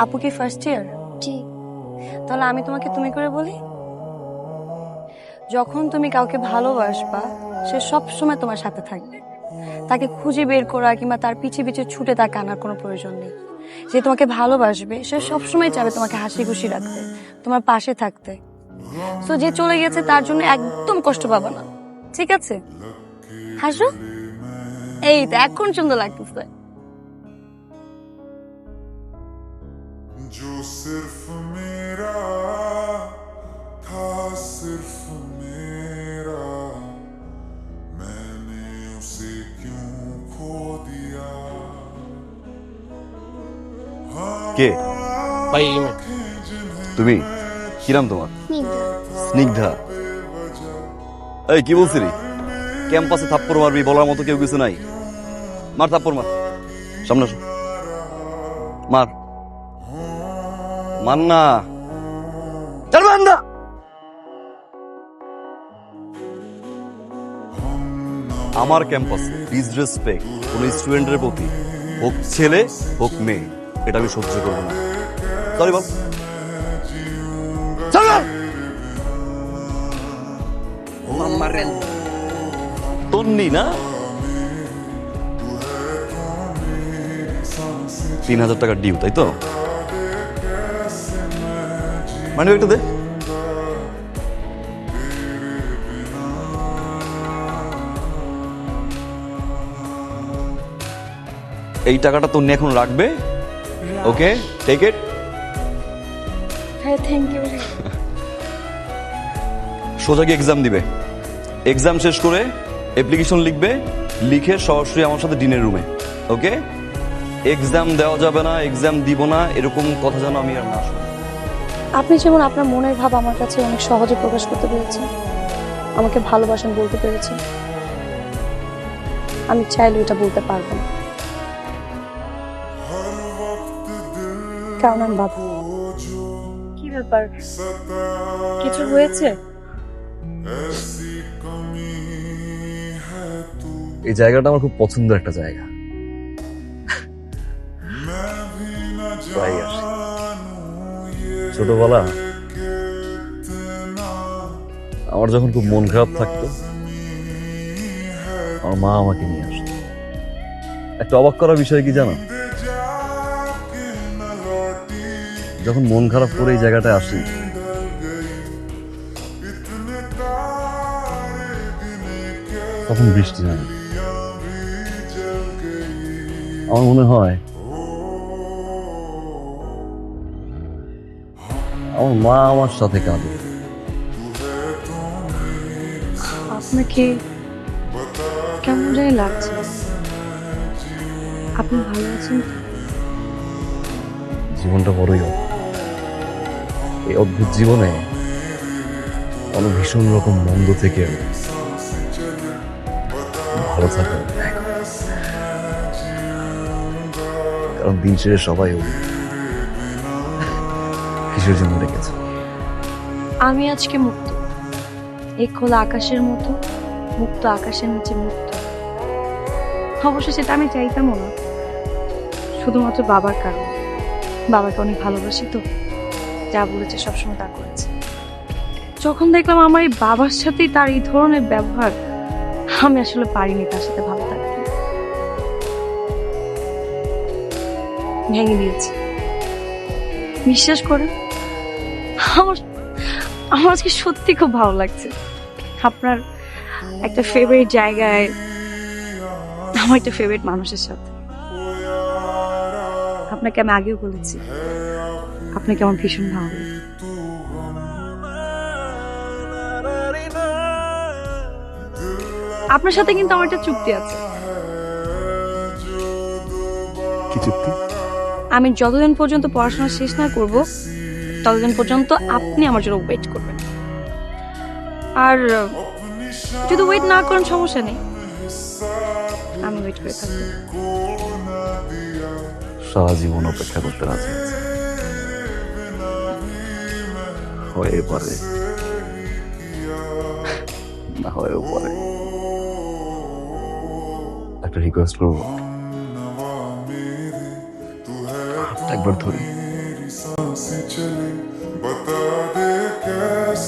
আপু কি first year? জি। তাহলে আমি তোমাকে তুমি করে বলি। যখন তুমি কাউকে ভালোবাসবা সে সব সময় তোমার সাথে থাকবে, তাকে খুঁজে বের করা কিংবা তার পিছে পিছে ছুটে তাকে আনার কোনো প্রয়োজন নেই। যে তোমাকে ভালোবাসবে সে সবসময় চাইবে তোমাকে হাসি খুশি রাখতে, তোমার পাশে থাকতে। তো যে চলে গেছে তার জন্য একদম কষ্ট পাবা না, ঠিক আছে? হাসো, এই তো এখন সুন্দর লাগতেছে। जो सिर्फ मेरा था, सिर्फ मेरा, मैंने उसे क्यों खो दिया। কে ভাই তুমি? কি নাম তোমার? স্নিগ্ধা। এই কি বলছিলি? ক্যাম্পাসে থাপ্পড় মারবি বলার মতো কেউ কিছু নাই। মার থাপ্পড় মার, সামনে আসো। মার মার না, চল মার না। আমার ক্যাম্পাসে ডিসরেসপেক্ট কোন স্টুডেন্টের প্রতি, হোক ছেলে হোক মেয়ে, এটা আমি সহ্য করবো না। সরি বল। চল মার। মারেন তন্নি না, 3000 টাকা ডিউ, তাই তো? মানে একটু দে। এই টাকাটা তন্নি এখন রাখবে, ওকে? Take it. হ্যাঁ, থ্যাংক ইউ। সোজা গিয়ে এক্সাম দিবে। এক্সাম শেষ করে অ্যাপ্লিকেশন লিখবে, লিখে সরাসরি আমার সাথে ডিনের রুমে, ওকে? এক্সাম দেওয়া যাবে না, এক্সাম দিব না, এরকম কথা যেন আমি আর না শুনি। আপনি যেমন আপনার মনের ভাব আমার কাছে অনেক সহজে প্রকাশ করতে পেরেছেন, আমাকে ভালোবাসেন বলতে পেরেছেন, আমি চাইলে এটা বলতে পারবো না, কারণ আমি বাবা। কি ব্যাপার, কিছু হয়েছে? ऐसी कमी है तू, এই জায়গাটা আমার খুব পছন্দের একটা জায়গা। मैं भी न প্রায় আসি। जानूं ये ছোটবেলা कितना আমার যখন খুব মন খারাপ থাকতো, আমার মা আমাকে নিয়ে আসতো। একটা অবাক করার বিষয় কি জানো? जाके न लौटी, যখন মন খারাপ করে এই জায়গাটায় আসি, इतने तारे गिने के তখন বৃষ্টি হয় না। भी जल गई। আমার মনে হয় আমার মা আমার সাথে কাঁদে। আপনাকে কেমন জানি লাগছে, আপনি ভালো আছেন তো? জীবনটা বড়ই অদ্ভুত। এই অদ্ভুত জীবনে অনেক ভীষণ রকম মন্দ থেকে ভালো থাকা, কারণ দিন শেষে সবাই কিসের জন্য রেখেছে। আমি আজকে মুক্ত, এই খোলা আকাশের মতো মুক্ত, আকাশের নিচে মুক্ত। অবশ্য সেটা আমি চাইতামও না, শুধুমাত্র বাবার কারণে। বাবাকে অনেক ভালোবাসি তো, যা বলেছে সবসময় তা করেছে। যখন দেখলাম আমার এই বাবার সাথেই তার এই ধরনের ব্যবহার, আমি আসলে পারিনি তার সাথে ভালো থাকতে, ভেঙে দিয়েছি। বিশ্বাস করেন, আমার আমার আজকে সত্যি খুব ভালো লাগছে। আপনার একটা ফেভারিট জায়গায়, আমার একটা ফেভারিট মানুষের সাথে। আপনাকে আমি আগেও বলেছি, আপনাকে আমার ভীষণ ভালো লাগে। আপনার সাথে কিন্তু আমার একটা চুক্তি আছে। কি চুক্তি? আমি যতদিন পর্যন্ত পড়াশোনা শেষ না করব, ততদিন পর্যন্ত আপনি আমার জন্য ওয়েট করবেন। আর যদি ওয়েট না করেন সমস্যা নেই, আমি ওয়েট করে থাকবো। সারা জীবন অপেক্ষা করতে রাজি আছি। হয়ে পারে, না হয়েও পারে। একটা রিকোয়েস্ট করবো? একবার ধরি। मेरी सांसें चले बता दे कैसे